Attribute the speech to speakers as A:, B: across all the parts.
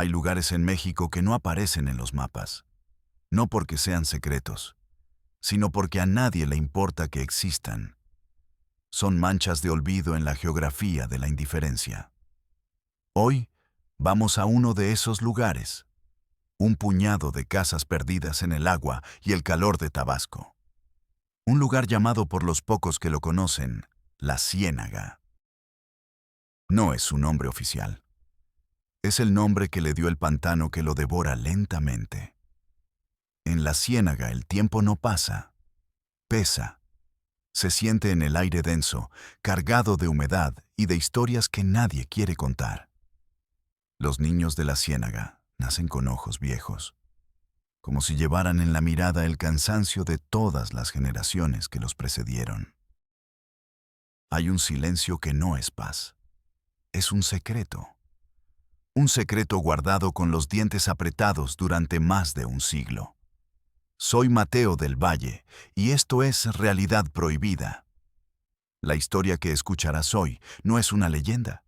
A: Hay lugares en México que no aparecen en los mapas, no porque sean secretos, sino porque a nadie le importa que existan. Son manchas de olvido en la geografía de la indiferencia. Hoy vamos a uno de esos lugares, un puñado de casas perdidas en el agua y el calor de Tabasco. Un lugar llamado por los pocos que lo conocen, La Ciénaga. No es su nombre oficial. Es el nombre que le dio el pantano que lo devora lentamente. En La Ciénaga el tiempo no pasa, pesa. Se siente en el aire denso, cargado de humedad y de historias que nadie quiere contar. Los niños de La Ciénaga nacen con ojos viejos, como si llevaran en la mirada el cansancio de todas las generaciones que los precedieron. Hay un silencio que no es paz. Es un secreto. Un secreto guardado con los dientes apretados durante más de un siglo. Soy Mateo del Valle, y esto es Realidad Prohibida. La historia que escucharás hoy no es una leyenda.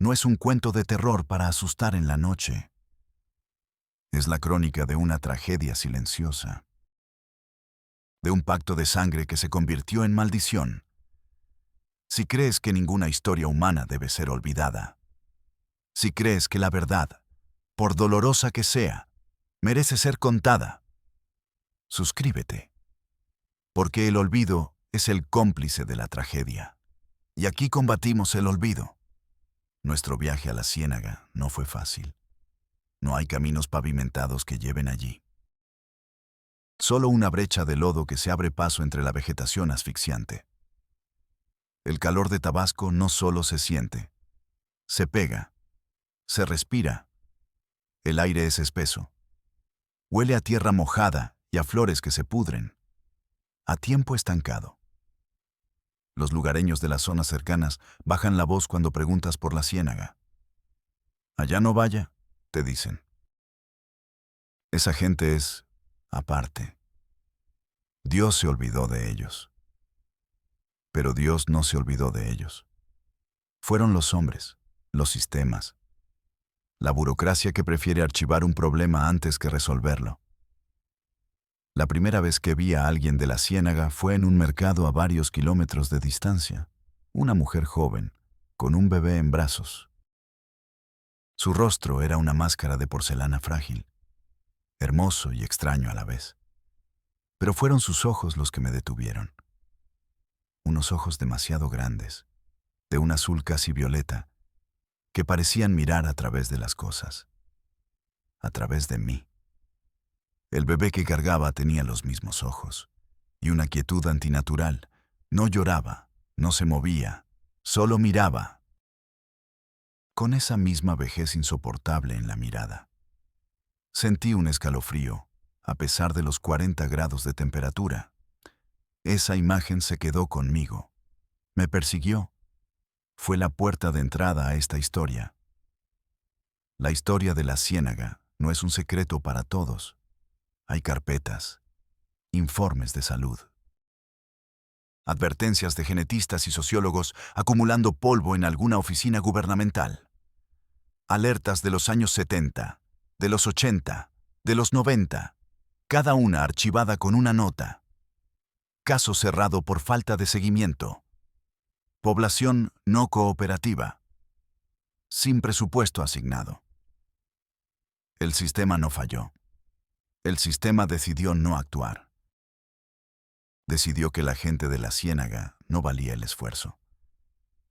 A: No es un cuento de terror para asustar en la noche. Es la crónica de una tragedia silenciosa. De un pacto de sangre que se convirtió en maldición. Si crees que ninguna historia humana debe ser olvidada, si crees que la verdad, por dolorosa que sea, merece ser contada, suscríbete, porque el olvido es el cómplice de la tragedia. Y aquí combatimos el olvido. Nuestro viaje a la Ciénaga no fue fácil. No hay caminos pavimentados que lleven allí. Solo una brecha de lodo que se abre paso entre la vegetación asfixiante. El calor de Tabasco no solo se siente, se pega, se respira. El aire es espeso. Huele a tierra mojada y a flores que se pudren, a tiempo estancado. Los lugareños de las zonas cercanas bajan la voz cuando preguntas por la Ciénaga. Allá no vaya, te dicen. Esa gente es aparte. Dios se olvidó de ellos. Pero Dios no se olvidó de ellos. Fueron los hombres, los sistemas, la burocracia que prefiere archivar un problema antes que resolverlo. La primera vez que vi a alguien de la Ciénaga fue en un mercado a varios kilómetros de distancia. Una mujer joven, con un bebé en brazos. Su rostro era una máscara de porcelana frágil, hermoso y extraño a la vez. Pero fueron sus ojos los que me detuvieron. Unos ojos demasiado grandes, de un azul casi violeta, que parecían mirar a través de las cosas, a través de mí. El bebé que cargaba tenía los mismos ojos, y una quietud antinatural. No lloraba, no se movía, solo miraba, con esa misma vejez insoportable en la mirada. Sentí un escalofrío, a pesar de los 40 grados de temperatura. Esa imagen se quedó conmigo. Me persiguió. Fue la puerta de entrada a esta historia. La historia de la Ciénaga no es un secreto para todos. Hay carpetas, informes de salud, advertencias de genetistas y sociólogos acumulando polvo en alguna oficina gubernamental. Alertas de los años 70, de los 80, de los 90, cada una archivada con una nota. Caso cerrado por falta de seguimiento. Población no cooperativa. Sin presupuesto asignado. El sistema no falló. El sistema decidió no actuar. Decidió que la gente de la Ciénaga no valía el esfuerzo.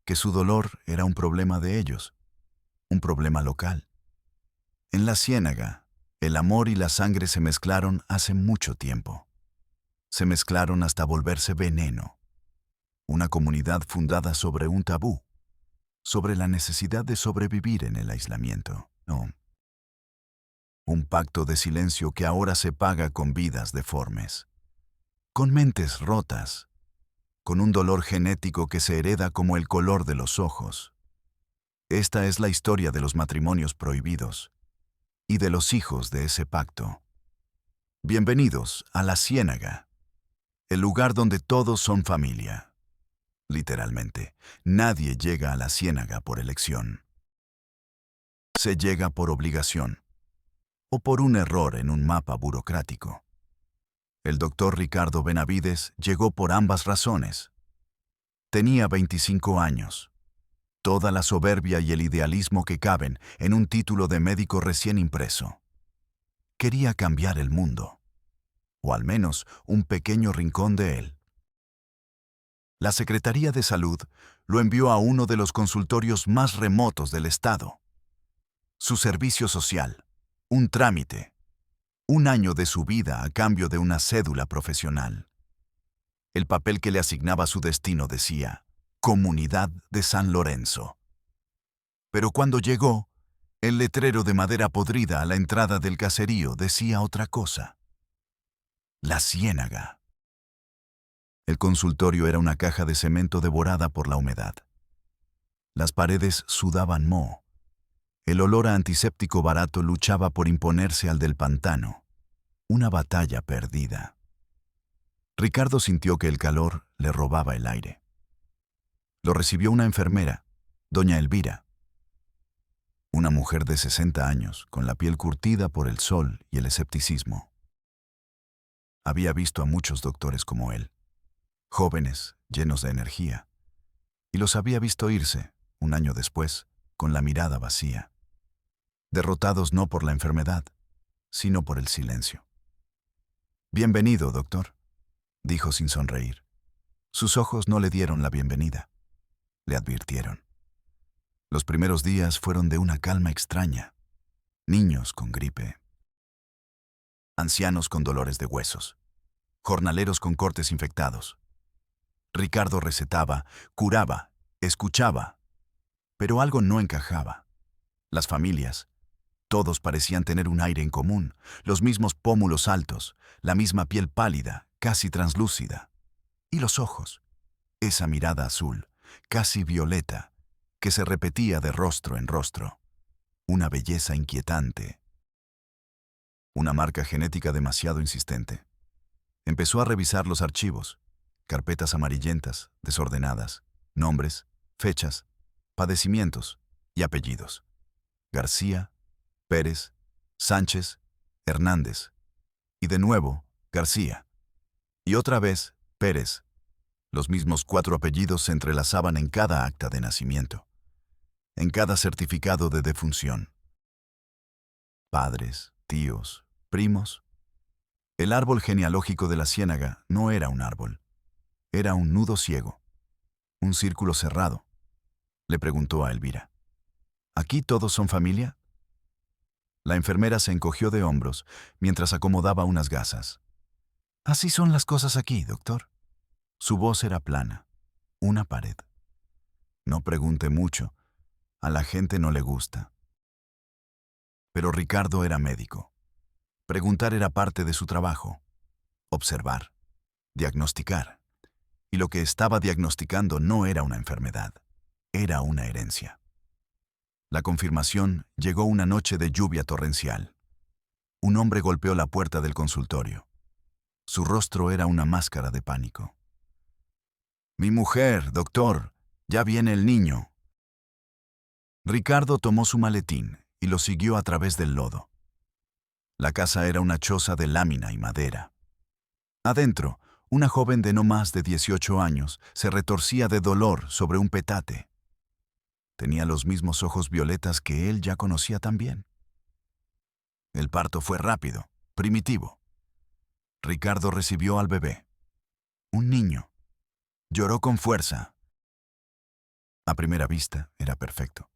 A: Que su dolor era un problema de ellos. Un problema local. En la Ciénaga, el amor y la sangre se mezclaron hace mucho tiempo. Se mezclaron hasta volverse veneno. Una comunidad fundada sobre un tabú, sobre la necesidad de sobrevivir en el aislamiento. No. Un pacto de silencio que ahora se paga con vidas deformes, con mentes rotas, con un dolor genético que se hereda como el color de los ojos. Esta es la historia de los matrimonios prohibidos y de los hijos de ese pacto. Bienvenidos a la Ciénaga, el lugar donde todos son familia. Literalmente, nadie llega a la Ciénaga por elección. Se llega por obligación o por un error en un mapa burocrático. El doctor Ricardo Benavides llegó por ambas razones. Tenía 25 años. Toda la soberbia y el idealismo que caben en un título de médico recién impreso. Quería cambiar el mundo, o al menos un pequeño rincón de él. La Secretaría de Salud lo envió a uno de los consultorios más remotos del estado. Su servicio social, un trámite, un año de su vida a cambio de una cédula profesional. El papel que le asignaba su destino decía, Comunidad de San Lorenzo. Pero cuando llegó, el letrero de madera podrida a la entrada del caserío decía otra cosa. La Ciénaga. El consultorio era una caja de cemento devorada por la humedad. Las paredes sudaban moho. El olor a antiséptico barato luchaba por imponerse al del pantano. Una batalla perdida. Ricardo sintió que el calor le robaba el aire. Lo recibió una enfermera, doña Elvira. Una mujer de 60 años, con la piel curtida por el sol y el escepticismo. Había visto a muchos doctores como él, jóvenes, llenos de energía, y los había visto irse, un año después, con la mirada vacía. Derrotados no por la enfermedad, sino por el silencio. «Bienvenido, doctor», dijo sin sonreír. Sus ojos no le dieron la bienvenida. Le advirtieron. Los primeros días fueron de una calma extraña. Niños con gripe. Ancianos con dolores de huesos. Jornaleros con cortes infectados. Ricardo recetaba, curaba, escuchaba. Pero algo no encajaba. Las familias. Todos parecían tener un aire en común, los mismos pómulos altos, la misma piel pálida, casi translúcida. Y los ojos. Esa mirada azul, casi violeta, que se repetía de rostro en rostro. Una belleza inquietante. Una marca genética demasiado insistente. Empezó a revisar los archivos, carpetas amarillentas, desordenadas, nombres, fechas, padecimientos y apellidos. García, Pérez, Sánchez, Hernández. Y de nuevo, García. Y otra vez, Pérez. Los mismos 4 apellidos se entrelazaban en cada acta de nacimiento, en cada certificado de defunción. Padres, tíos, primos. El árbol genealógico de la Ciénaga no era un árbol. Era un nudo ciego, un círculo cerrado. Le preguntó a Elvira. ¿Aquí todos son familia? La enfermera se encogió de hombros mientras acomodaba unas gasas. Así son las cosas aquí, doctor. Su voz era plana, una pared. No pregunte mucho, a la gente no le gusta. Pero Ricardo era médico. Preguntar era parte de su trabajo. Observar, diagnosticar. Y lo que estaba diagnosticando no era una enfermedad, era una herencia. La confirmación llegó una noche de lluvia torrencial. Un hombre golpeó la puerta del consultorio. Su rostro era una máscara de pánico. «Mi mujer, doctor, ya viene el niño». Ricardo tomó su maletín y lo siguió a través del lodo. La casa era una choza de lámina y madera. Adentro, una joven de no más de 18 años se retorcía de dolor sobre un petate. Tenía los mismos ojos violetas que él ya conocía tan bien. El parto fue rápido, primitivo. Ricardo recibió al bebé. Un niño. Lloró con fuerza. A primera vista, era perfecto.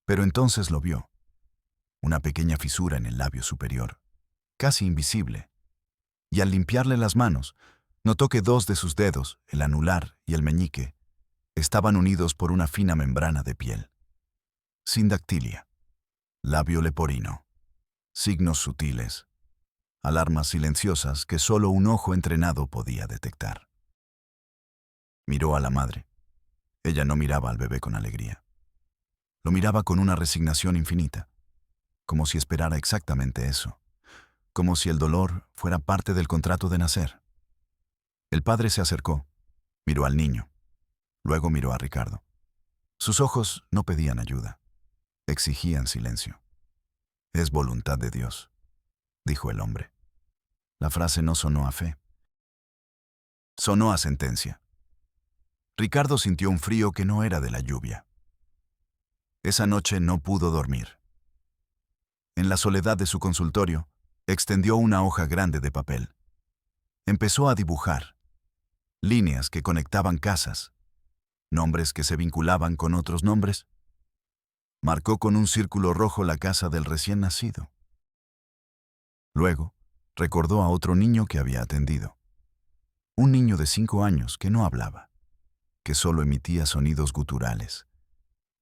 A: Pero entonces lo vio. Una pequeña fisura en el labio superior, casi invisible. Y al limpiarle las manos, notó que 2 de sus dedos, el anular y el meñique, estaban unidos por una fina membrana de piel. Sindactilia. Labio leporino. Signos sutiles. Alarmas silenciosas que solo un ojo entrenado podía detectar. Miró a la madre. Ella no miraba al bebé con alegría. Lo miraba con una resignación infinita, como si esperara exactamente eso, como si el dolor fuera parte del contrato de nacer. El padre se acercó, miró al niño, luego miró a Ricardo. Sus ojos no pedían ayuda. Exigían silencio. Es voluntad de Dios, dijo el hombre. La frase no sonó a fe. Sonó a sentencia. Ricardo sintió un frío que no era de la lluvia. Esa noche no pudo dormir. En la soledad de su consultorio, extendió una hoja grande de papel. Empezó a dibujar. Líneas que conectaban casas. Nombres que se vinculaban con otros nombres. Marcó con un círculo rojo la casa del recién nacido. Luego, recordó a otro niño que había atendido. Un niño de 5 años que no hablaba, que solo emitía sonidos guturales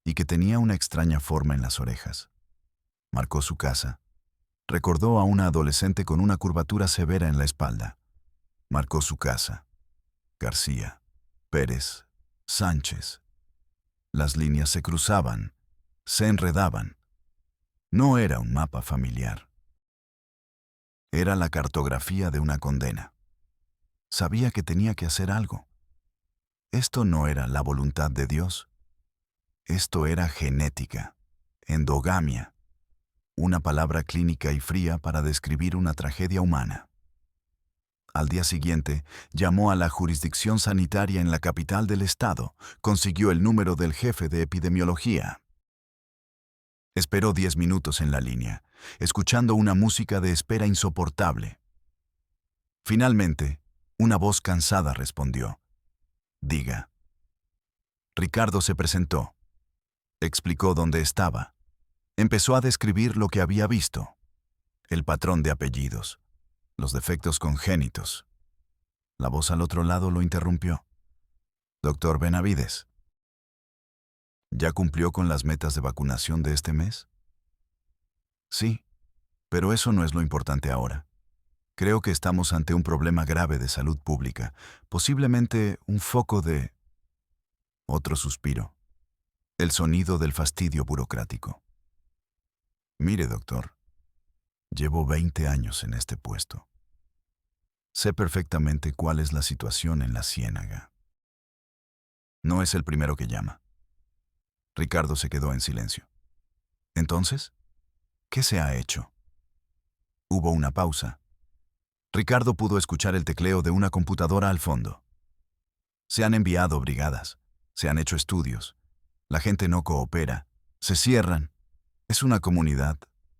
A: y que tenía una extraña forma en las orejas. Marcó su casa. Recordó a una adolescente con una curvatura severa en la espalda. Marcó su casa. García, Pérez, Sánchez. Las líneas se cruzaban, se enredaban. No era un mapa familiar. Era la cartografía de una condena. Sabía que tenía que hacer algo. Esto no era la voluntad de Dios. Esto era genética, endogamia, una palabra clínica y fría para describir una tragedia humana. Al día siguiente, llamó a la jurisdicción sanitaria en la capital del estado, consiguió el número del jefe de epidemiología. Esperó 10 minutos en la línea, escuchando una música de espera insoportable. Finalmente, una voz cansada respondió: «Diga». Ricardo se presentó. Explicó dónde estaba. Empezó a describir lo que había visto. El patrón de apellidos. Los defectos congénitos. La voz al otro lado lo interrumpió. «Doctor Benavides, ¿ya cumplió con las metas de vacunación de este mes?» «Sí, pero eso no es lo importante ahora. Creo que estamos ante un problema grave de salud pública, posiblemente un foco de...» Otro suspiro. El sonido del fastidio burocrático. «Mire, doctor, llevo 20 años en este puesto. Sé perfectamente cuál es la situación en la Ciénaga. No es el primero que llama». Ricardo se quedó en silencio. «Entonces, ¿qué se ha hecho?» Hubo una pausa. Ricardo pudo escuchar el tecleo de una computadora al fondo. «Se han enviado brigadas, se han hecho estudios. La gente no coopera, se cierran. Es una comunidad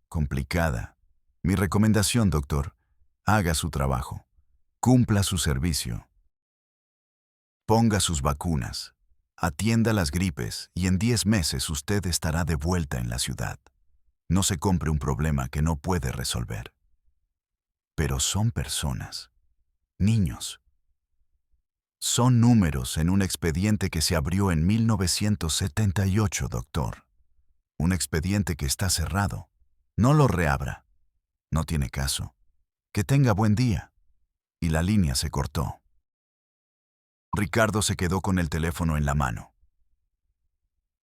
A: complicada. Mi recomendación, doctor, haga su trabajo, cumpla su servicio. Ponga sus vacunas, atienda las gripes y en 10 meses usted estará de vuelta en la ciudad. No se compre un problema que no puede resolver». Pero son personas, niños. Son números en un expediente que se abrió en 1978, doctor. Un expediente que está cerrado. No lo reabra. No tiene caso. Que tenga buen día. Y la línea se cortó. Ricardo se quedó con el teléfono en la mano.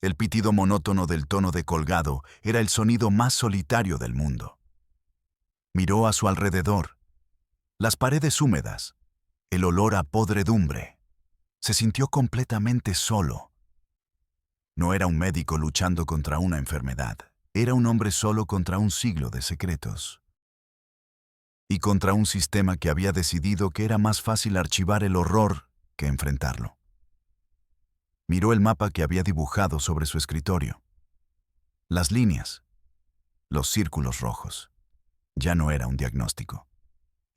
A: El pitido monótono del tono de colgado era el sonido más solitario del mundo. Miró a su alrededor. Las paredes húmedas. El olor a podredumbre. Se sintió completamente solo. No era un médico luchando contra una enfermedad. Era un hombre solo contra un siglo de secretos. Y contra un sistema que había decidido que era más fácil archivar el horror que enfrentarlo. Miró el mapa que había dibujado sobre su escritorio. Las líneas. Los círculos rojos. Ya no era un diagnóstico.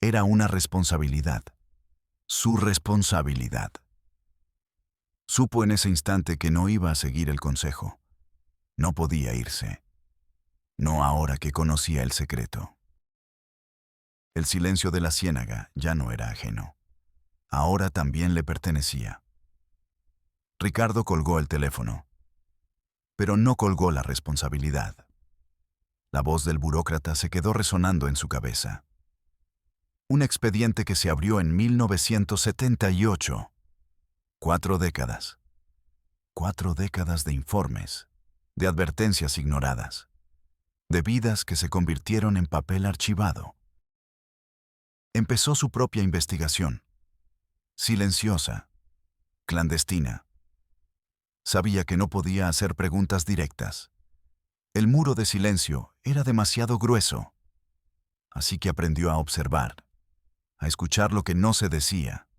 A: Era una responsabilidad. Su responsabilidad. Supo en ese instante que no iba a seguir el consejo. No podía irse. No ahora que conocía el secreto. El silencio de la ciénaga ya no era ajeno. Ahora también le pertenecía. Ricardo colgó el teléfono. Pero no colgó la responsabilidad. La voz del burócrata se quedó resonando en su cabeza. Un expediente que se abrió en 1978. 4 décadas. 4 décadas de informes, de advertencias ignoradas, de vidas que se convirtieron en papel archivado. Empezó su propia investigación. Silenciosa, clandestina. Sabía que no podía hacer preguntas directas. El muro de silencio era demasiado grueso, así que aprendió a observar, a escuchar lo que no se decía.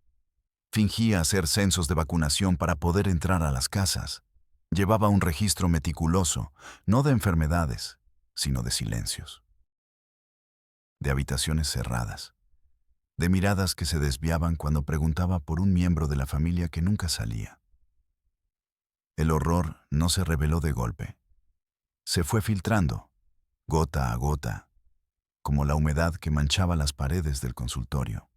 A: Fingía hacer censos de vacunación para poder entrar a las casas. Llevaba un registro meticuloso, no de enfermedades, sino de silencios, de habitaciones cerradas, de miradas que se desviaban cuando preguntaba por un miembro de la familia que nunca salía. El horror no se reveló de golpe. Se fue filtrando, gota a gota, como la humedad que manchaba las paredes del consultorio.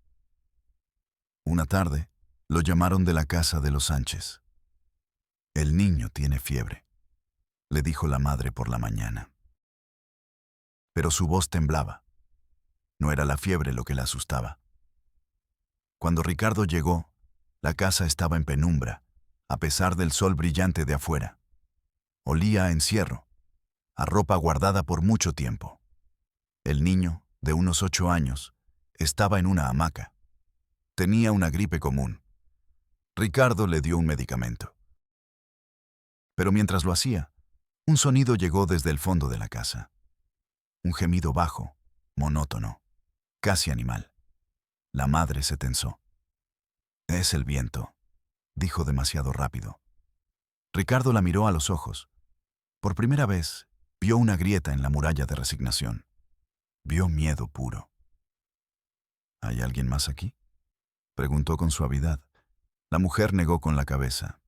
A: Una tarde, lo llamaron de la casa de los Sánchez. «El niño tiene fiebre», le dijo la madre por la mañana. Pero su voz temblaba. No era la fiebre lo que la asustaba. Cuando Ricardo llegó, la casa estaba en penumbra, a pesar del sol brillante de afuera. Olía a encierro, a ropa guardada por mucho tiempo. El niño, de unos 8 años, estaba en una hamaca. Tenía una gripe común. Ricardo le dio un medicamento. Pero mientras lo hacía, un sonido llegó desde el fondo de la casa. Un gemido bajo, monótono, casi animal. La madre se tensó. «Es el viento», dijo demasiado rápido. Ricardo la miró a los ojos. Por primera vez, vio una grieta en la muralla de resignación. Vio miedo puro. «¿Hay alguien más aquí?», preguntó con suavidad. La mujer negó con la cabeza.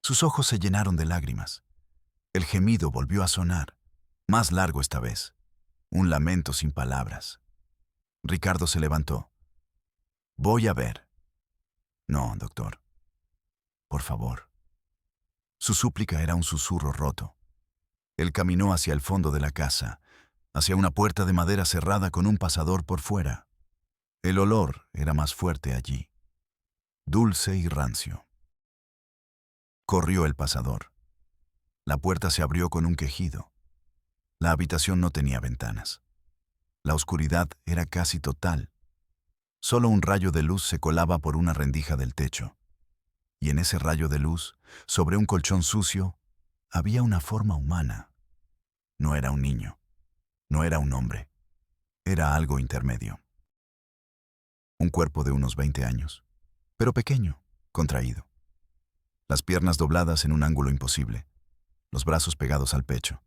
A: Sus ojos se llenaron de lágrimas. El gemido volvió a sonar, más largo esta vez. Un lamento sin palabras. Ricardo se levantó. «Voy a ver». «No, doctor. Por favor». Su súplica era un susurro roto. Él caminó hacia el fondo de la casa, hacia una puerta de madera cerrada con un pasador por fuera. El olor era más fuerte allí, dulce y rancio. Corrió el pasador. La puerta se abrió con un quejido. La habitación no tenía ventanas. La oscuridad era casi total. Solo un rayo de luz se colaba por una rendija del techo. Y en ese rayo de luz, sobre un colchón sucio, había una forma humana. No era un niño. No era un hombre. Era algo intermedio. Un cuerpo de unos 20 años, pero pequeño, contraído. Las piernas dobladas en un ángulo imposible, los brazos pegados al pecho.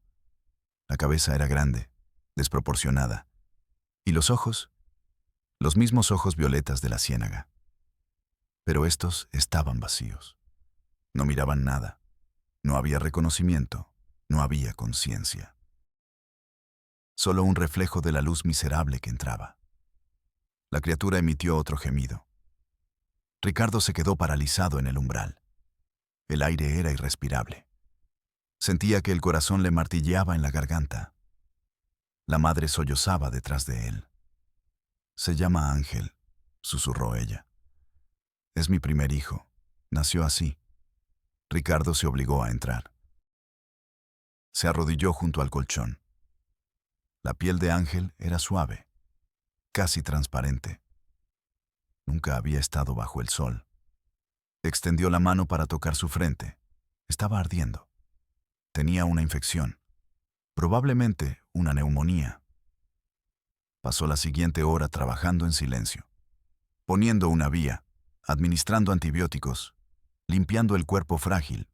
A: La cabeza era grande, desproporcionada. Y los ojos, los mismos ojos violetas de la ciénaga. Pero estos estaban vacíos. No miraban nada. No había reconocimiento. No había conciencia. Solo un reflejo de la luz miserable que entraba. La criatura emitió otro gemido. Ricardo se quedó paralizado en el umbral. El aire era irrespirable. Sentía que el corazón le martilleaba en la garganta. La madre sollozaba detrás de él. «Se llama Ángel», susurró ella. «Es mi primer hijo. Nació así». Ricardo se obligó a entrar. Se arrodilló junto al colchón. La piel de Ángel era suave, casi transparente. Nunca había estado bajo el sol. Extendió la mano para tocar su frente. Estaba ardiendo. Tenía una infección, probablemente una neumonía. Pasó la siguiente hora trabajando en silencio, poniendo una vía, administrando antibióticos, limpiando el cuerpo frágil.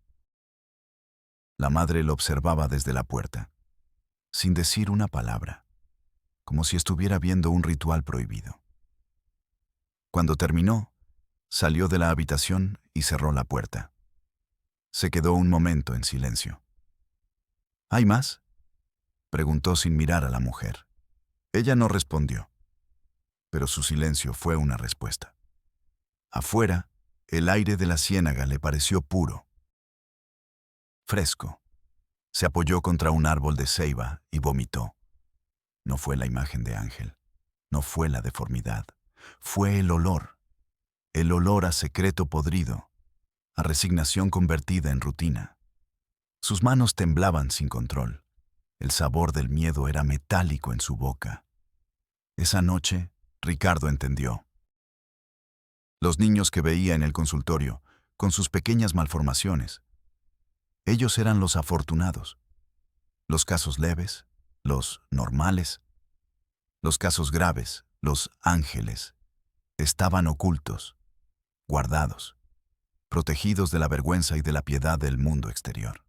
A: La madre lo observaba desde la puerta, sin decir una palabra, como si estuviera viendo un ritual prohibido. Cuando terminó, salió de la habitación y cerró la puerta. Se quedó un momento en silencio. «¿Hay más?», preguntó sin mirar a la mujer. Ella no respondió, pero su silencio fue una respuesta. Afuera, el aire de la ciénaga le pareció puro, fresco. Se apoyó contra un árbol de ceiba y vomitó. No fue la imagen de Ángel, no fue la deformidad, fue el olor a secreto podrido, a resignación convertida en rutina. Sus manos temblaban sin control. El sabor del miedo era metálico en su boca. Esa noche, Ricardo entendió. Los niños que veía en el consultorio, con sus pequeñas malformaciones, ellos eran los afortunados. Los casos leves, los normales, los casos graves, los ángeles, estaban ocultos, guardados, protegidos de la vergüenza y de la piedad del mundo exterior.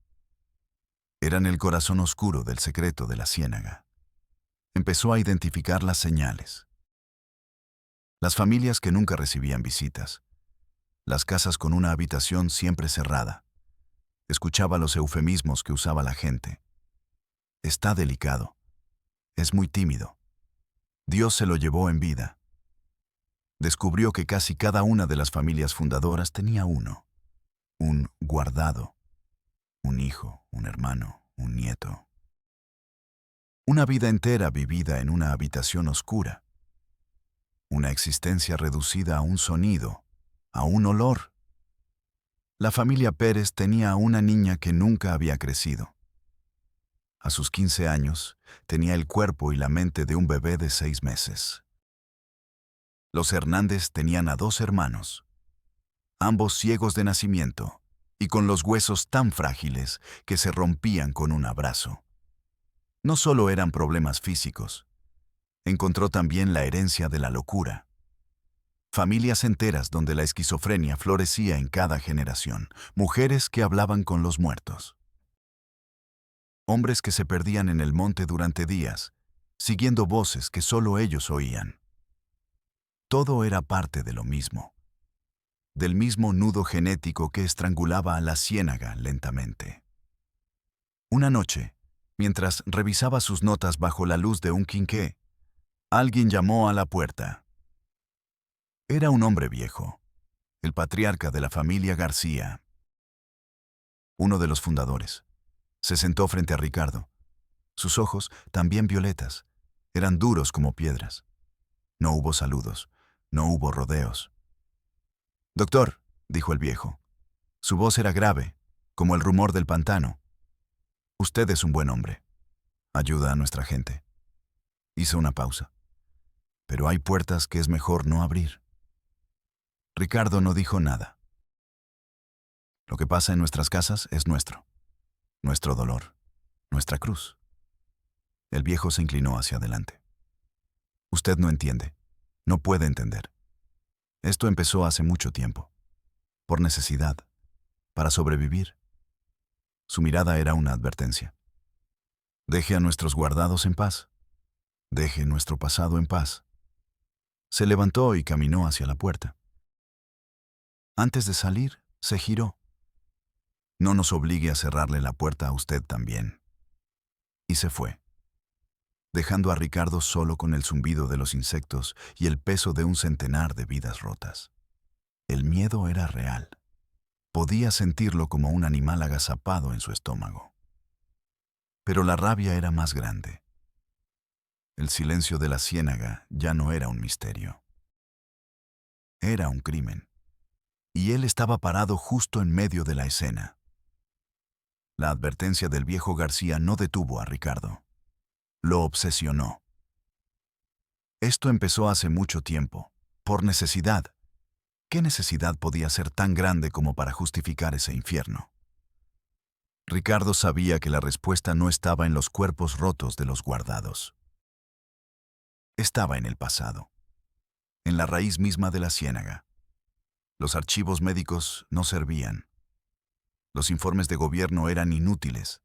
A: Eran el corazón oscuro del secreto de la ciénaga. Empezó a identificar las señales. Las familias que nunca recibían visitas, las casas con una habitación siempre cerrada. Escuchaba los eufemismos que usaba la gente. Está delicado. Es muy tímido. Dios se lo llevó en vida. Descubrió que casi cada una de las familias fundadoras tenía uno. Un guardado. Un hijo, un hermano, un nieto. Una vida entera vivida en una habitación oscura. Una existencia reducida a un sonido, a un olor. La familia Pérez tenía a una niña que nunca había crecido. A sus 15 años, tenía el cuerpo y la mente de un bebé de 6 meses. Los Hernández tenían a 2 hermanos, ambos ciegos de nacimiento y con los huesos tan frágiles que se rompían con un abrazo. No solo eran problemas físicos, encontró también la herencia de la locura. Familias enteras donde la esquizofrenia florecía en cada generación, mujeres que hablaban con los muertos. Hombres que se perdían en el monte durante días, siguiendo voces que solo ellos oían. Todo era parte de lo mismo, del mismo nudo genético que estrangulaba a la ciénaga lentamente. Una noche, mientras revisaba sus notas bajo la luz de un quinqué, alguien llamó a la puerta. Era un hombre viejo, el patriarca de la familia García, uno de los fundadores. Se sentó frente a Ricardo. Sus ojos, también violetas, eran duros como piedras. No hubo saludos, no hubo rodeos. «Doctor», dijo el viejo. Su voz era grave, como el rumor del pantano. «Usted es un buen hombre. Ayuda a nuestra gente». Hizo una pausa. «Pero hay puertas que es mejor no abrir». Ricardo no dijo nada. «Lo que pasa en nuestras casas es nuestro dolor, nuestra cruz». El viejo se inclinó hacia adelante. «Usted no entiende, no puede entender. Esto empezó hace mucho tiempo, por necesidad, para sobrevivir». Su mirada era una advertencia. «Deje a nuestros guardados en paz. Deje nuestro pasado en paz». Se levantó y caminó hacia la puerta. Antes de salir, se giró. «No nos obligue a cerrarle la puerta a usted también». Y se fue, dejando a Ricardo solo con el zumbido de los insectos y el peso de un centenar de vidas rotas. El miedo era real. Podía sentirlo como un animal agazapado en su estómago. Pero la rabia era más grande. El silencio de la ciénaga ya no era un misterio. Era un crimen. Y él estaba parado justo en medio de la escena. La advertencia del viejo García no detuvo a Ricardo. Lo obsesionó. Esto empezó hace mucho tiempo, por necesidad. ¿Qué necesidad podía ser tan grande como para justificar ese infierno? Ricardo sabía que la respuesta no estaba en los cuerpos rotos de los guardados. Estaba en el pasado, en la raíz misma de la ciénaga. Los archivos médicos no servían. Los informes de gobierno eran inútiles.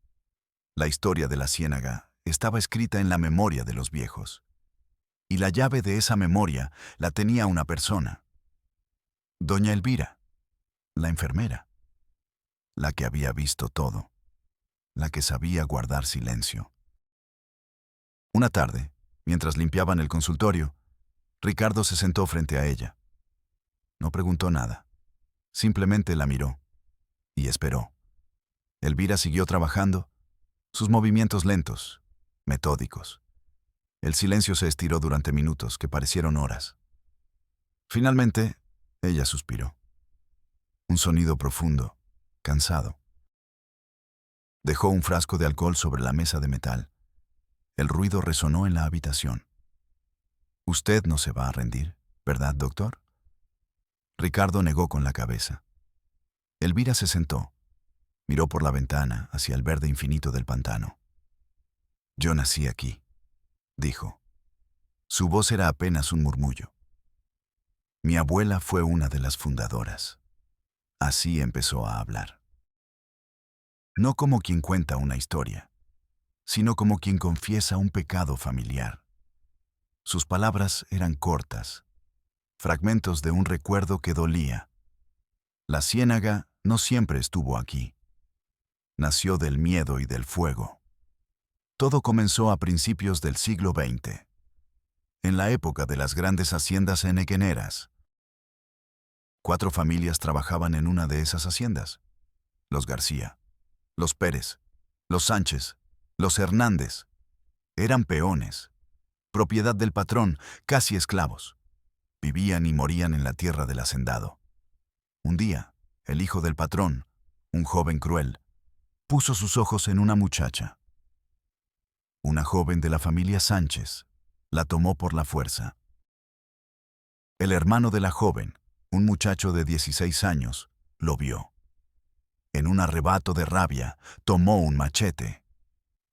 A: La historia de la ciénaga estaba escrita en la memoria de los viejos. Y la llave de esa memoria la tenía una persona. Doña Elvira, la enfermera. La que había visto todo. La que sabía guardar silencio. Una tarde, mientras limpiaban el consultorio, Ricardo se sentó frente a ella. No preguntó nada. Simplemente la miró. Y esperó. Elvira siguió trabajando, sus movimientos lentos, metódicos. El silencio se estiró durante minutos que parecieron horas. Finalmente, ella suspiró. Un sonido profundo, cansado. Dejó un frasco de alcohol sobre la mesa de metal. El ruido resonó en la habitación. «Usted no se va a rendir, ¿verdad, doctor?» Ricardo negó con la cabeza. Elvira se sentó. Miró por la ventana hacia el verde infinito del pantano. Yo nací aquí, dijo. Su voz era apenas un murmullo. Mi abuela fue una de las fundadoras. Así empezó a hablar. No como quien cuenta una historia, sino como quien confiesa un pecado familiar. Sus palabras eran cortas, fragmentos de un recuerdo que dolía. La ciénaga no siempre estuvo aquí. Nació del miedo y del fuego. Todo comenzó a principios del siglo XX, en la época de las grandes haciendas henequeneras. 4 familias trabajaban en una de esas haciendas: los García, los Pérez, los Sánchez, los Hernández. Eran peones, propiedad del patrón, casi esclavos. Vivían y morían en la tierra del hacendado. Un día, el hijo del patrón, un joven cruel, puso sus ojos en una muchacha. Una joven de la familia Sánchez la tomó por la fuerza. El hermano de la joven, un muchacho de 16 años, lo vio. En un arrebato de rabia, tomó un machete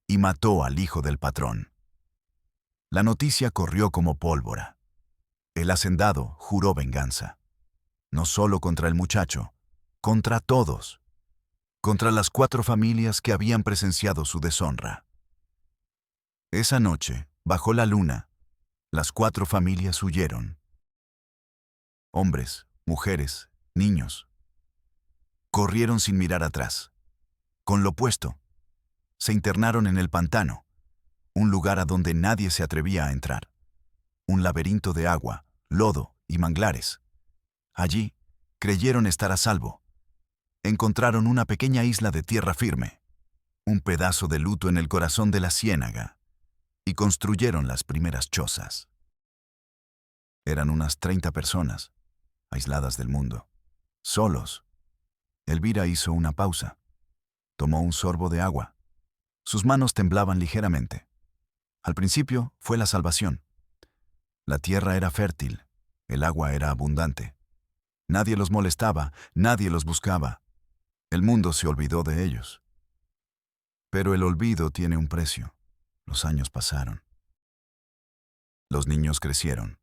A: y mató al hijo del patrón. La noticia corrió como pólvora. El hacendado juró venganza, no solo contra el muchacho, contra todos, contra las 4 familias que habían presenciado su deshonra. Esa noche, bajo la luna, las 4 familias huyeron. Hombres, mujeres, niños. Corrieron sin mirar atrás. Con lo puesto, se internaron en el pantano, un lugar a donde nadie se atrevía a entrar. Un laberinto de agua, lodo y manglares. Allí, creyeron estar a salvo. Encontraron una pequeña isla de tierra firme, un pedazo de luto en el corazón de la ciénaga, y construyeron las primeras chozas. Eran unas 30 personas, aisladas del mundo, solos. Elvira hizo una pausa. Tomó un sorbo de agua. Sus manos temblaban ligeramente. Al principio fue la salvación. La tierra era fértil, el agua era abundante. Nadie los molestaba, nadie los buscaba. El mundo se olvidó de ellos. Pero el olvido tiene un precio. Los años pasaron. Los niños crecieron.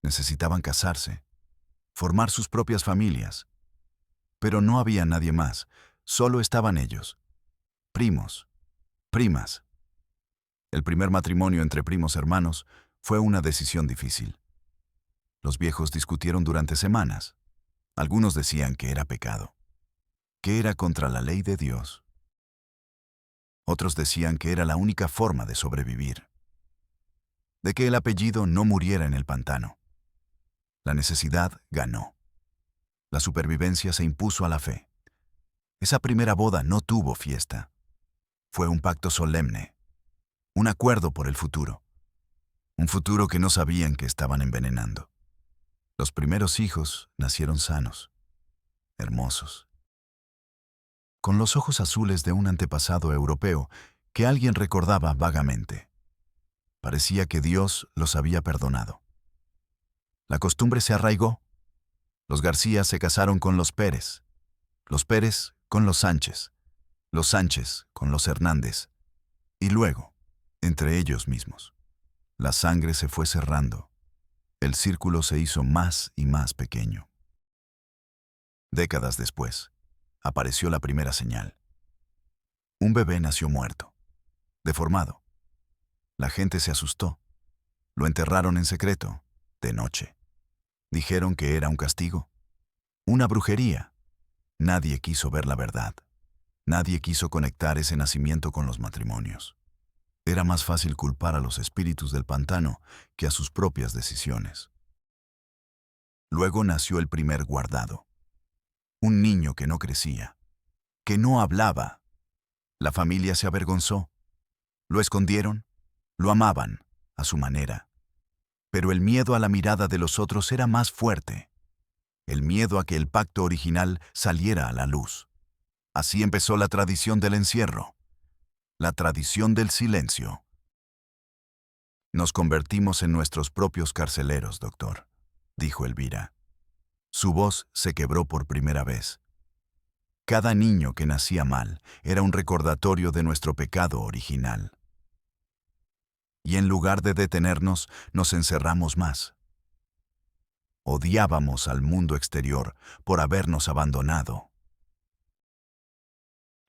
A: Necesitaban casarse, formar sus propias familias. Pero no había nadie más, solo estaban ellos. Primos, primas. El primer matrimonio entre primos hermanos fue una decisión difícil. Los viejos discutieron durante semanas. Algunos decían que era pecado, que era contra la ley de Dios. Otros decían que era la única forma de sobrevivir, de que el apellido no muriera en el pantano. La necesidad ganó. La supervivencia se impuso a la fe. Esa primera boda no tuvo fiesta. Fue un pacto solemne, un acuerdo por el futuro. Un futuro que no sabían que estaban envenenando. Los primeros hijos nacieron sanos, hermosos, con los ojos azules de un antepasado europeo que alguien recordaba vagamente. Parecía que Dios los había perdonado. La costumbre se arraigó. Los García se casaron con los Pérez con los Sánchez con los Hernández, y luego, entre ellos mismos. La sangre se fue cerrando. El círculo se hizo más y más pequeño. Décadas después, apareció la primera señal. Un bebé nació muerto, deformado. La gente se asustó. Lo enterraron en secreto, de noche. Dijeron que era un castigo, una brujería. Nadie quiso ver la verdad. Nadie quiso conectar ese nacimiento con los matrimonios. Era más fácil culpar a los espíritus del pantano que a sus propias decisiones. Luego nació el primer guardado. Un niño que no crecía, que no hablaba. La familia se avergonzó. Lo escondieron, lo amaban, a su manera. Pero el miedo a la mirada de los otros era más fuerte. El miedo a que el pacto original saliera a la luz. Así empezó la tradición del encierro, la tradición del silencio. Nos convertimos en nuestros propios carceleros, doctor, dijo Elvira. Su voz se quebró por primera vez. Cada niño que nacía mal era un recordatorio de nuestro pecado original. Y en lugar de detenernos, nos encerramos más. Odiábamos al mundo exterior por habernos abandonado.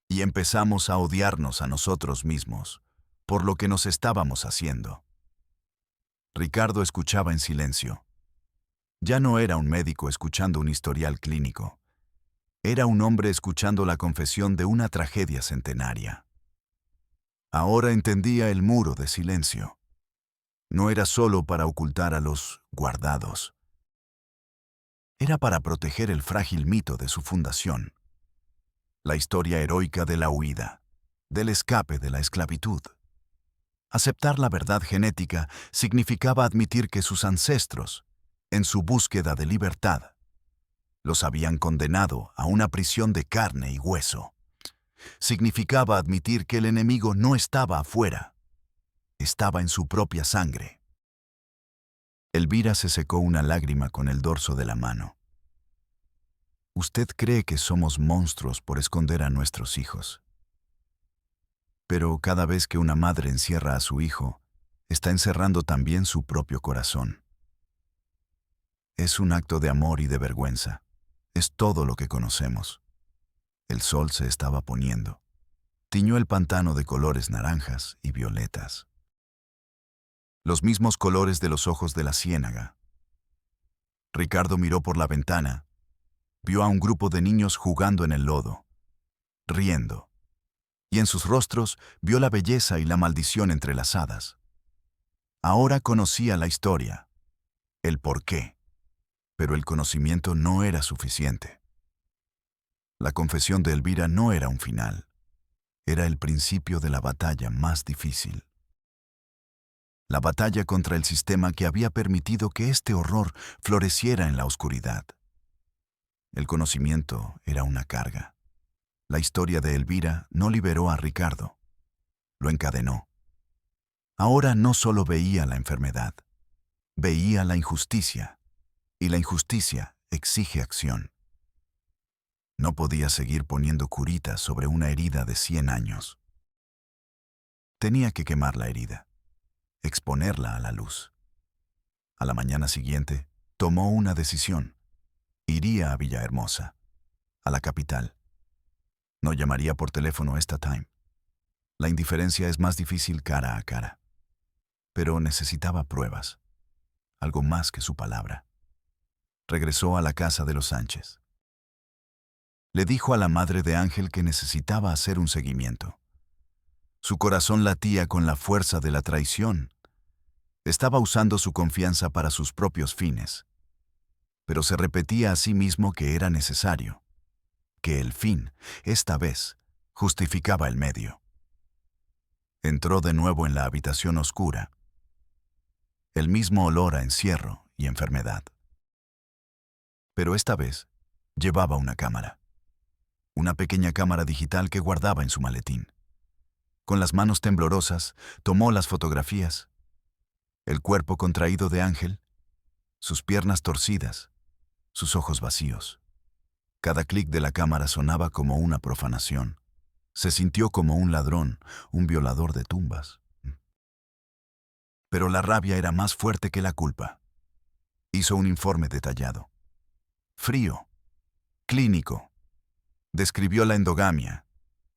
A: Y empezamos a odiarnos a nosotros mismos por lo que nos estábamos haciendo. Ricardo escuchaba en silencio. Ya no era un médico escuchando un historial clínico. Era un hombre escuchando la confesión de una tragedia centenaria. Ahora entendía el muro de silencio. No era solo para ocultar a los guardados. Era para proteger el frágil mito de su fundación. La historia heroica de la huida, del escape de la esclavitud. Aceptar la verdad genética significaba admitir que sus ancestros, en su búsqueda de libertad, los habían condenado a una prisión de carne y hueso. Significaba admitir que el enemigo no estaba afuera, estaba en su propia sangre. Elvira se secó una lágrima con el dorso de la mano. Usted cree que somos monstruos por esconder a nuestros hijos. Pero cada vez que una madre encierra a su hijo, está encerrando también su propio corazón. Es un acto de amor y de vergüenza. Es todo lo que conocemos. El sol se estaba poniendo. Tiñó el pantano de colores naranjas y violetas. Los mismos colores de los ojos de la ciénaga. Ricardo miró por la ventana. Vio a un grupo de niños jugando en el lodo, riendo, y en sus rostros vio la belleza y la maldición entrelazadas. Ahora conocía la historia, el porqué, pero el conocimiento no era suficiente. La confesión de Elvira no era un final, era el principio de la batalla más difícil. La batalla contra el sistema que había permitido que este horror floreciera en la oscuridad. El conocimiento era una carga. La historia de Elvira no liberó a Ricardo, lo encadenó. Ahora no solo veía la enfermedad, veía la injusticia, y la injusticia exige acción. No podía seguir poniendo curitas sobre una herida de 100 años. Tenía que quemar la herida, exponerla a la luz. A la mañana siguiente, tomó una decisión. Iría a Villahermosa, a la capital. No llamaría por teléfono esta time. La indiferencia es más difícil cara a cara. Pero necesitaba pruebas, algo más que su palabra. Regresó a la casa de los Sánchez. Le dijo a la madre de Ángel que necesitaba hacer un seguimiento. Su corazón latía con la fuerza de la traición. Estaba usando su confianza para sus propios fines. Pero se repetía a sí mismo que era necesario, que el fin, esta vez, justificaba el medio. Entró de nuevo en la habitación oscura. El mismo olor a encierro y enfermedad. Pero esta vez, llevaba una cámara. Una pequeña cámara digital que guardaba en su maletín. Con las manos temblorosas, tomó las fotografías. El cuerpo contraído de Ángel, sus piernas torcidas, sus ojos vacíos. Cada clic de la cámara sonaba como una profanación. Se sintió como un ladrón, un violador de tumbas. Pero la rabia era más fuerte que la culpa. Hizo un informe detallado. Frío, clínico. Describió la endogamia,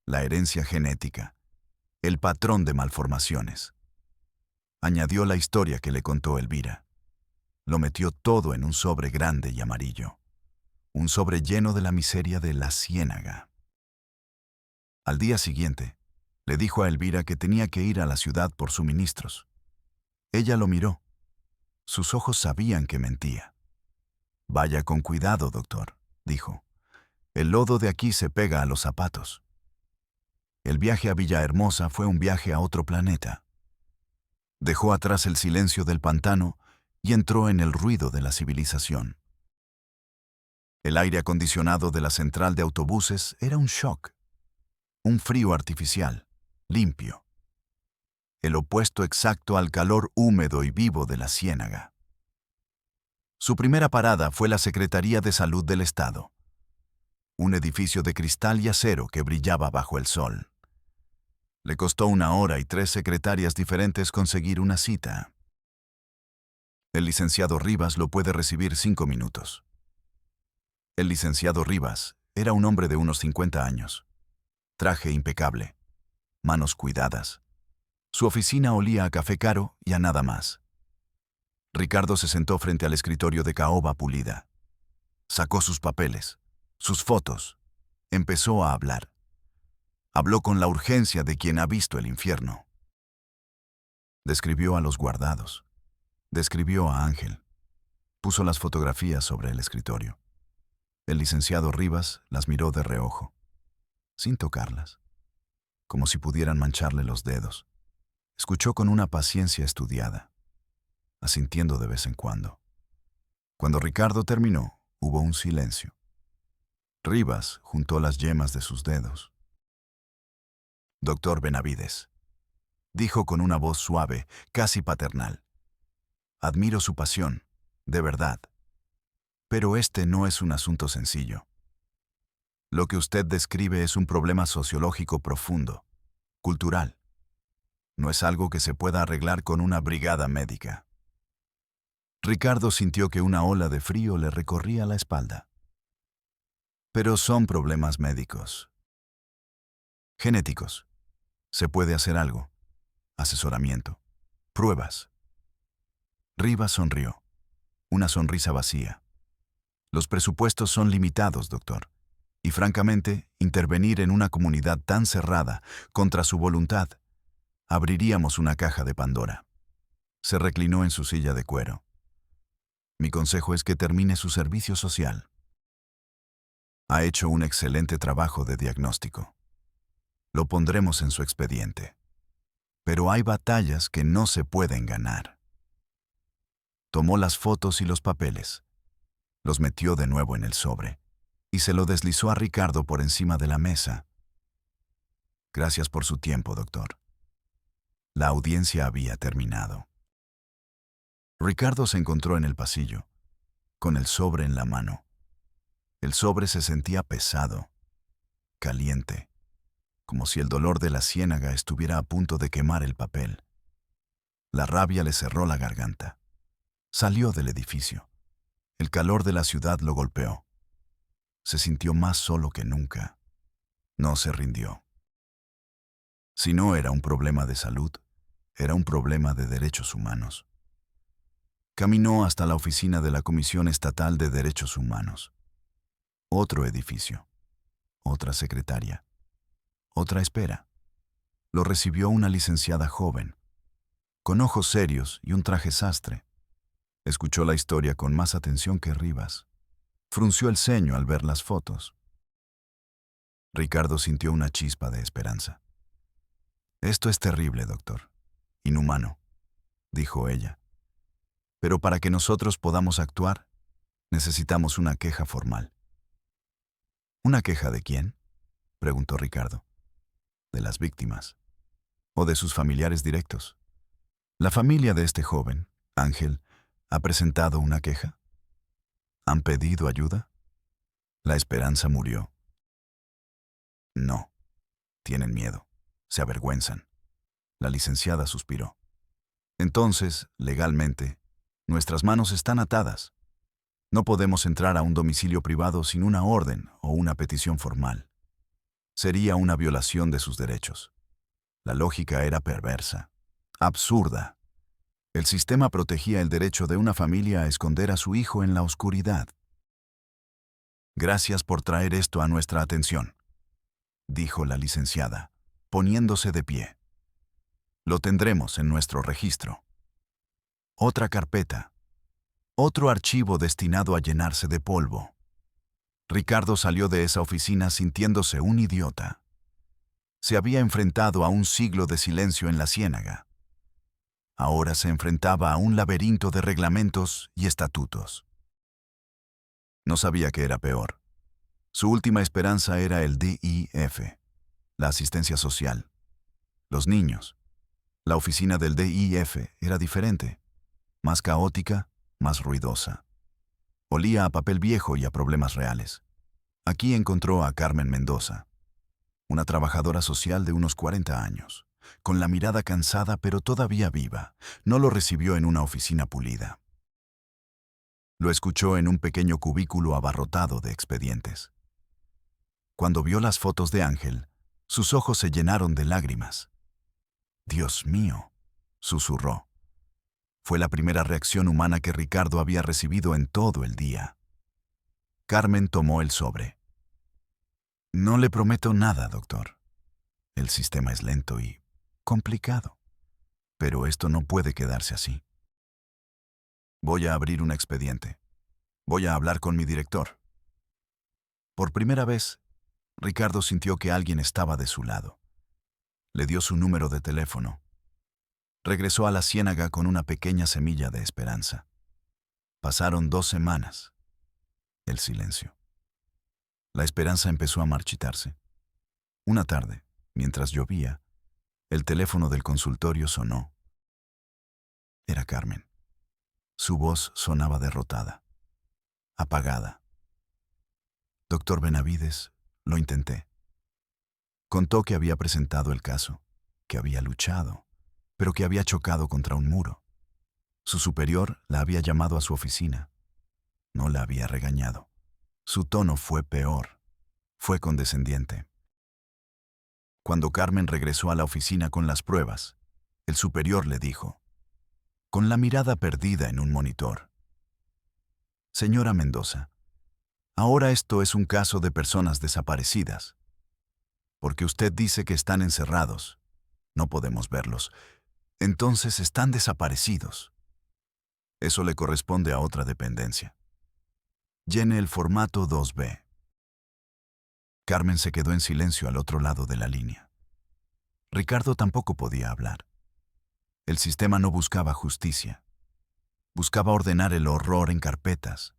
A: la herencia genética, el patrón de malformaciones. Añadió la historia que le contó Elvira. Lo metió todo en un sobre grande y amarillo. Un sobre lleno de la miseria de la ciénaga. Al día siguiente, le dijo a Elvira que tenía que ir a la ciudad por suministros. Ella lo miró. Sus ojos sabían que mentía. Vaya con cuidado, doctor, dijo. El lodo de aquí se pega a los zapatos. El viaje a Villahermosa fue un viaje a otro planeta. Dejó atrás el silencio del pantano y entró en el ruido de la civilización. El aire acondicionado de la central de autobuses era un shock. Un frío artificial, limpio. El opuesto exacto al calor húmedo y vivo de la ciénaga. Su primera parada fue la Secretaría de Salud del Estado. Un edificio de cristal y acero que brillaba bajo el sol. Le costó 1 hora y 3 secretarias diferentes conseguir una cita. El licenciado Rivas lo puede recibir 5 minutos. El licenciado Rivas era un hombre de unos 50 años. Traje impecable. Manos cuidadas. Su oficina olía a café caro y a nada más. Ricardo se sentó frente al escritorio de caoba pulida. Sacó sus papeles, sus fotos. Empezó a hablar. Habló con la urgencia de quien ha visto el infierno. Describió a los guardados. Describió a Ángel. Puso las fotografías sobre el escritorio. El licenciado Rivas las miró de reojo, sin tocarlas, como si pudieran mancharle los dedos. Escuchó con una paciencia estudiada, asintiendo de vez en cuando. Cuando Ricardo terminó, hubo un silencio. Rivas juntó las yemas de sus dedos. Doctor Benavides, dijo con una voz suave, casi paternal. Admiro su pasión, de verdad. Pero este no es un asunto sencillo. Lo que usted describe es un problema sociológico profundo, cultural. No es algo que se pueda arreglar con una brigada médica. Ricardo sintió que una ola de frío le recorría la espalda. Pero son problemas médicos. Genéticos. Se puede hacer algo. Asesoramiento. Pruebas. Rivas sonrió. Una sonrisa vacía. Los presupuestos son limitados, doctor. Y francamente, intervenir en una comunidad tan cerrada, contra su voluntad, abriríamos una caja de Pandora. Se reclinó en su silla de cuero. Mi consejo es que termine su servicio social. Ha hecho un excelente trabajo de diagnóstico. Lo pondremos en su expediente. Pero hay batallas que no se pueden ganar. Tomó las fotos y los papeles. Los metió de nuevo en el sobre y se lo deslizó a Ricardo por encima de la mesa. Gracias por su tiempo, doctor. La audiencia había terminado. Ricardo se encontró en el pasillo, con el sobre en la mano. El sobre se sentía pesado, caliente, como si el dolor de la ciénaga estuviera a punto de quemar el papel. La rabia le cerró la garganta. Salió del edificio. El calor de la ciudad lo golpeó. Se sintió más solo que nunca. No se rindió. Si no era un problema de salud, era un problema de derechos humanos. Caminó hasta la oficina de la Comisión Estatal de Derechos Humanos. Otro edificio. Otra secretaria. Otra espera. Lo recibió una licenciada joven, con ojos serios y un traje sastre. Escuchó la historia con más atención que Rivas. Frunció el ceño al ver las fotos. Ricardo sintió una chispa de esperanza. Esto es terrible, doctor. Inhumano, dijo ella. Pero para que nosotros podamos actuar, necesitamos una queja formal. ¿Una queja de quién?, preguntó Ricardo. De las víctimas. ¿O de sus familiares directos? La familia de este joven, Ángel, ¿ha presentado una queja? ¿Han pedido ayuda? La esperanza murió. No. Tienen miedo. Se avergüenzan. La licenciada suspiró. Entonces, legalmente, nuestras manos están atadas. No podemos entrar a un domicilio privado sin una orden o una petición formal. Sería una violación de sus derechos. La lógica era perversa, absurda. El sistema protegía el derecho de una familia a esconder a su hijo en la oscuridad. Gracias por traer esto a nuestra atención, dijo la licenciada, poniéndose de pie. Lo tendremos en nuestro registro. Otra carpeta. Otro archivo destinado a llenarse de polvo. Ricardo salió de esa oficina sintiéndose un idiota. Se había enfrentado a un siglo de silencio en la ciénaga. Ahora se enfrentaba a un laberinto de reglamentos y estatutos. No sabía qué era peor. Su última esperanza era el DIF, la asistencia social. Los niños. La oficina del DIF era diferente, más caótica, más ruidosa. Olía a papel viejo y a problemas reales. Aquí encontró a Carmen Mendoza. Una trabajadora social de unos 40 años, con la mirada cansada pero todavía viva, no lo recibió en una oficina pulida. Lo escuchó en un pequeño cubículo abarrotado de expedientes. Cuando vio las fotos de Ángel, sus ojos se llenaron de lágrimas. «Dios mío», susurró. Fue la primera reacción humana que Ricardo había recibido en todo el día. Carmen tomó el sobre. «No le prometo nada, doctor. El sistema es lento y complicado. Pero esto no puede quedarse así. Voy a abrir un expediente. Voy a hablar con mi director». Por primera vez, Ricardo sintió que alguien estaba de su lado. Le dio su número de teléfono. Regresó a la ciénaga con una pequeña semilla de esperanza. Pasaron 2 semanas. El silencio. La esperanza empezó a marchitarse. Una tarde, mientras llovía, el teléfono del consultorio sonó. Era Carmen. Su voz sonaba derrotada, apagada. «Doctor Benavides, lo intenté». Contó que había presentado el caso, que había luchado, pero que había chocado contra un muro. Su superior la había llamado a su oficina. No la había regañado. Su tono fue peor. Fue condescendiente. Cuando Carmen regresó a la oficina con las pruebas, el superior le dijo, con la mirada perdida en un monitor: «Señora Mendoza, ahora esto es un caso de personas desaparecidas. Porque usted dice que están encerrados. No podemos verlos. Entonces están desaparecidos. Eso le corresponde a otra dependencia. Llene el formato 2B». Carmen se quedó en silencio al otro lado de la línea. Ricardo tampoco podía hablar. El sistema no buscaba justicia. Buscaba ordenar el horror en carpetas,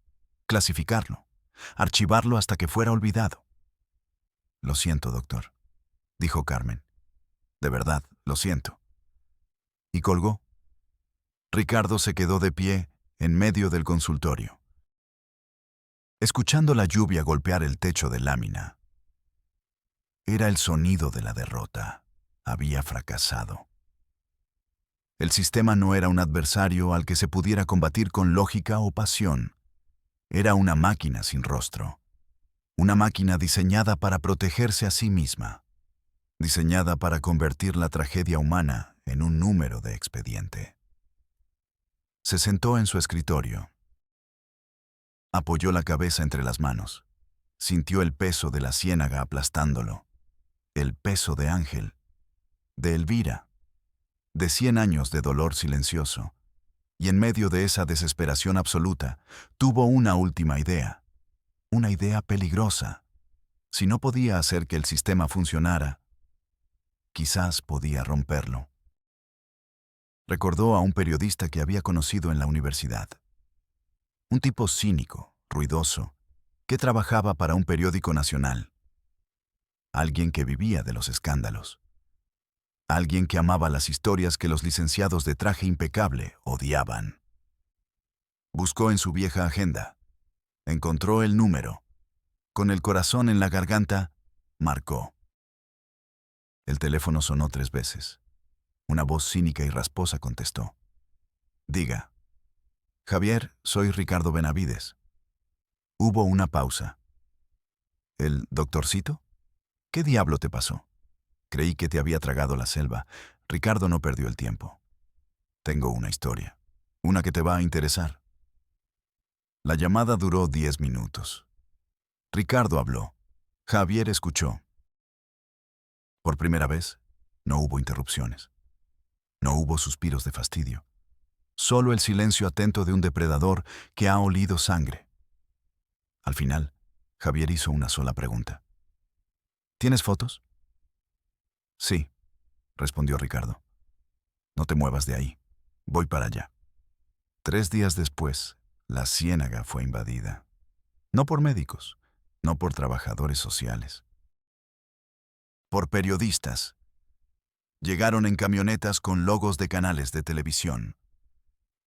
A: clasificarlo, archivarlo hasta que fuera olvidado. «Lo siento, doctor», dijo Carmen. «De verdad, lo siento». Y colgó. Ricardo se quedó de pie en medio del consultorio, escuchando la lluvia golpear el techo de lámina. Era el sonido de la derrota. Había fracasado. El sistema no era un adversario al que se pudiera combatir con lógica o pasión. Era una máquina sin rostro. Una máquina diseñada para protegerse a sí misma. Diseñada para convertir la tragedia humana en un número de expediente. Se sentó en su escritorio. Apoyó la cabeza entre las manos. Sintió el peso de la ciénaga aplastándolo. El peso de Ángel, de Elvira, de 100 años de dolor silencioso. Y en medio de esa desesperación absoluta, tuvo una última idea. Una idea peligrosa. Si no podía hacer que el sistema funcionara, quizás podía romperlo. Recordó a un periodista que había conocido en la universidad. Un tipo cínico, ruidoso, que trabajaba para un periódico nacional. Alguien que vivía de los escándalos. Alguien que amaba las historias que los licenciados de traje impecable odiaban. Buscó en su vieja agenda. Encontró el número. Con el corazón en la garganta, marcó. El teléfono sonó 3 veces. Una voz cínica y rasposa contestó. «Diga». «Javier, soy Ricardo Benavides». Hubo una pausa. «¿El doctorcito? ¿Qué diablo te pasó? Creí que te había tragado la selva». Ricardo no perdió el tiempo. «Tengo una historia. Una que te va a interesar». La llamada duró 10 minutos. Ricardo habló. Javier escuchó. Por primera vez, no hubo interrupciones. No hubo suspiros de fastidio. Solo el silencio atento de un depredador que ha olido sangre. Al final, Javier hizo una sola pregunta. «¿Tienes fotos?» «Sí», respondió Ricardo. «No te muevas de ahí. Voy para allá». 3 días después, la ciénaga fue invadida. No por médicos, no por trabajadores sociales. Por periodistas. Llegaron en camionetas con logos de canales de televisión.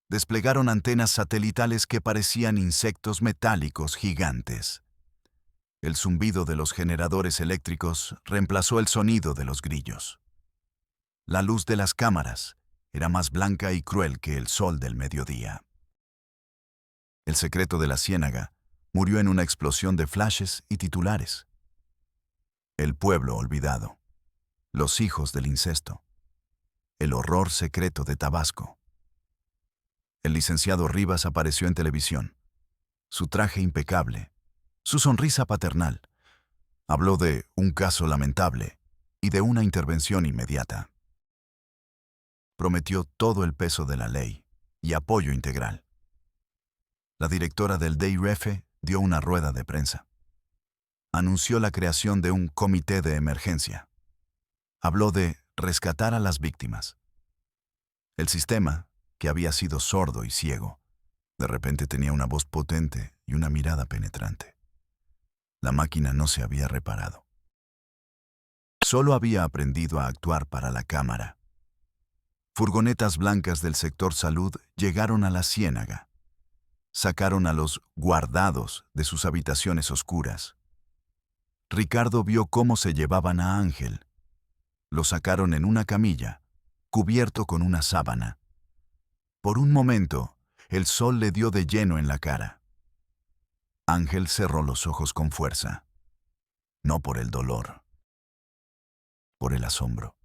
A: Desplegaron antenas satelitales que parecían insectos metálicos gigantes. El zumbido de los generadores eléctricos reemplazó el sonido de los grillos. La luz de las cámaras era más blanca y cruel que el sol del mediodía. El secreto de la ciénaga murió en una explosión de flashes y titulares. El pueblo olvidado. Los hijos del incesto. El horror secreto de Tabasco. El licenciado Rivas apareció en televisión. Su traje impecable, su sonrisa paternal. Habló de un caso lamentable y de una intervención inmediata. Prometió todo el peso de la ley y apoyo integral. La directora del DIRF dio una rueda de prensa. Anunció la creación de un comité de emergencia. Habló de rescatar a las víctimas. El sistema, que había sido sordo y ciego, de repente tenía una voz potente y una mirada penetrante. La máquina no se había reparado. Solo había aprendido a actuar para la cámara. Furgonetas blancas del sector salud llegaron a la ciénaga. Sacaron a los guardados de sus habitaciones oscuras. Ricardo vio cómo se llevaban a Ángel. Lo sacaron en una camilla, cubierto con una sábana. Por un momento, el sol le dio de lleno en la cara. Ángel cerró los ojos con fuerza. No por el dolor, por el asombro.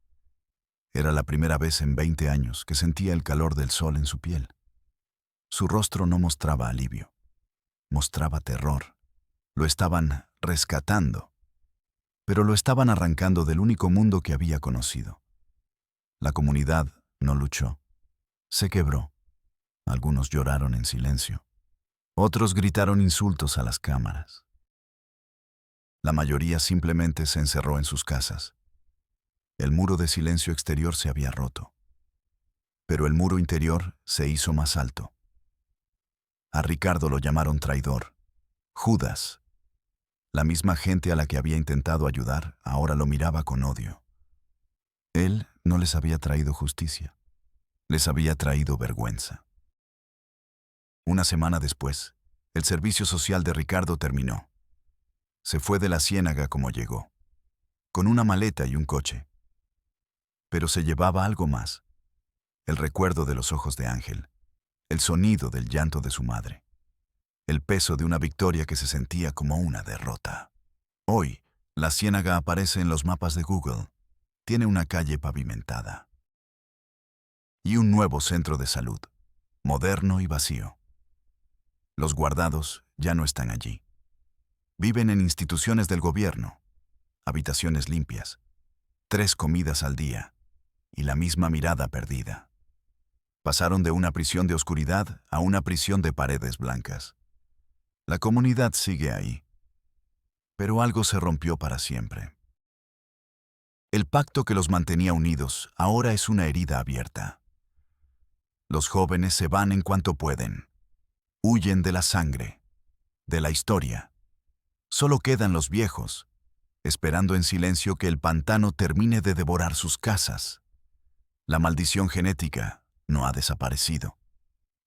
A: Era la primera vez en 20 años que sentía el calor del sol en su piel. Su rostro no mostraba alivio, mostraba terror. Lo estaban rescatando, pero lo estaban arrancando del único mundo que había conocido. La comunidad no luchó, se quebró. Algunos lloraron en silencio, otros gritaron insultos a las cámaras. La mayoría simplemente se encerró en sus casas. El muro de silencio exterior se había roto, pero el muro interior se hizo más alto. A Ricardo lo llamaron traidor, Judas. La misma gente a la que había intentado ayudar ahora lo miraba con odio. Él no les había traído justicia, les había traído vergüenza. Una semana después, el servicio social de Ricardo terminó. Se fue de la ciénaga como llegó, con una maleta y un coche. Pero se llevaba algo más, el recuerdo de los ojos de Ángel, el sonido del llanto de su madre, el peso de una victoria que se sentía como una derrota. Hoy, la ciénaga aparece en los mapas de Google. Tiene una calle pavimentada y un nuevo centro de salud, moderno y vacío. Los guardados ya no están allí. Viven en instituciones del gobierno, habitaciones limpias, 3 comidas al día y la misma mirada perdida. Pasaron de una prisión de oscuridad a una prisión de paredes blancas. La comunidad sigue ahí, pero algo se rompió para siempre. El pacto que los mantenía unidos ahora es una herida abierta. Los jóvenes se van en cuanto pueden. Huyen de la sangre, de la historia. Solo quedan los viejos, esperando en silencio que el pantano termine de devorar sus casas. La maldición genética no ha desaparecido.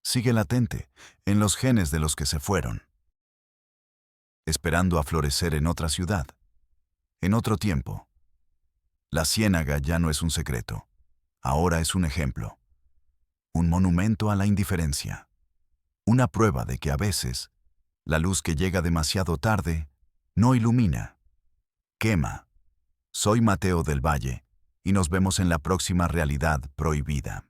A: Sigue latente en los genes de los que se fueron, esperando a florecer en otra ciudad, en otro tiempo. La ciénaga ya no es un secreto, ahora es un ejemplo, un monumento a la indiferencia, una prueba de que a veces la luz que llega demasiado tarde no ilumina, quema. Soy Mateo del Valle y nos vemos en la próxima Realidad Prohibida.